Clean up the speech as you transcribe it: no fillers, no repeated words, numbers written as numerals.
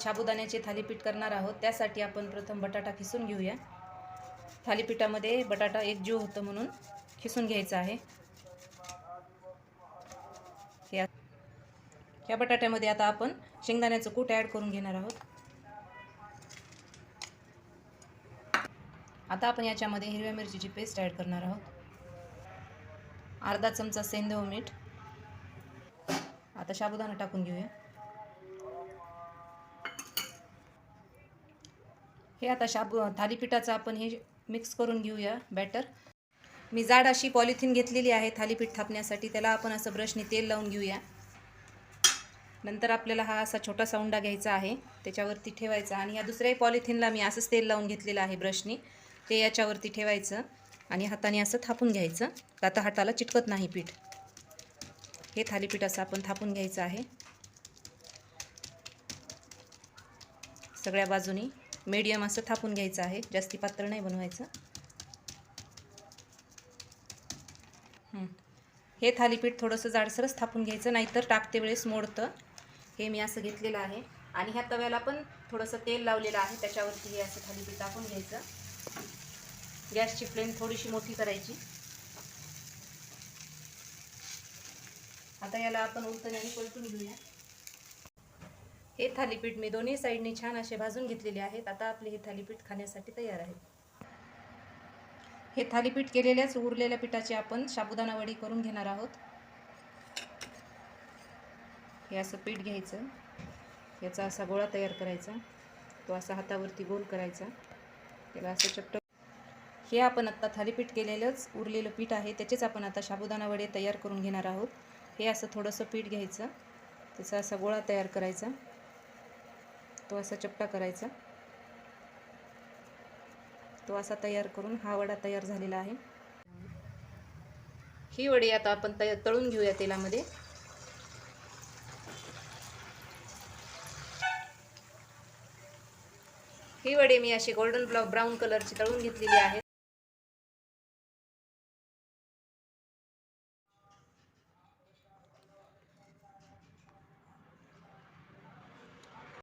साबुदाण्याचे थालीपीठ करणार आहोत। त्यासाठी आपण प्रथम बटाटा खिसून घेऊया। थालीपीठामध्ये बटाटा एक जीव होतं म्हणून खिसून घ्यायचा आहे। या बटाट्यामध्ये आता आपण शेंगदाण्याचं कूट ॲड करून घेणार आहोत। आता आपण याच्यामध्ये हिरव्या मिरचीची पेस्ट ॲड करणार आहोत। अर्धा चमचा सेंधव मीठ। आता साबुदाणा टाकून घेऊया। हे आता थालीपीठाचं आपण हे मिक्स करून घेऊया बॅटर। मी जाड अशी पॉलिथिन घेतलेली आहे थालीपीठ थापण्यासाठी। त्याला आपण असं ब्रशने तेल लावून घेऊया। नंतर आपल्याला हा असा छोटासा उंडा घ्यायचा आहे, त्याच्यावरती ठेवायचा आणि या दुसऱ्याही पॉलिथिनला मी असंच तेल लावून घेतलेलं आहे ब्रशने। ते याच्यावरती ठेवायचं आणि हाताने असं थापून घ्यायचं, आता हाताला चिटकत नाही पीठ। हे थालीपीठ असं आपण थापून घ्यायचं आहे सगळ्या बाजूनी। मीडियम असं थापून घ्यायचं आहे, जास्ती पातळ नाही बनवायचं। हे थालीपीठ थोडंसं जाडसरच थापून घ्यायचं, नाहीतर टाकते वेळेस मोडतं। हे मी असं घेतलेलं आहे आणि ह्या तव्याला पण थोडंसं तेल लावलेलं आहे, त्याच्यावरती हे असं थालीपीठ टाकून घ्यायचं। गॅसची फ्लेम थोडीशी मोठी करायची। आता याला आपण उलटण्याने पलटून घेऊया। हे थालीपीठ मी दोन्ही साईडने छान असे भाजून घेतलेले आहेत। आता आपले हे थालीपीठ खाण्यासाठी तयार आहे। हे थालीपीठ केलेल्याच उरलेल्या पिठाची आपण साबुदाणा वडी करून घेणार आहोत। हे असं पीठ घ्यायचं, याचा असा गोळा तयार करायचा, तो असा हातावरती गोल करायचा, त्याला असं चपट। हे आपण आता थालीपीठ केलेलंच उरलेलं पीठ आहे, त्याचेच आपण आता साबुदाणा वडे तयार करून घेणार आहोत। हे असं थोडंसं पीठ घ्यायचं, त्याचा असा गोळा तयार करायचा, तो असा चपटा करायचा, तो असा तयार करून हा वडा तयार झालेला आहे। ही वडी आता आपण तळून घेऊया तेलामध्ये। ही वडी मी अशी गोल्डन ब्राऊन कलरची तळून घेतलेली आहे।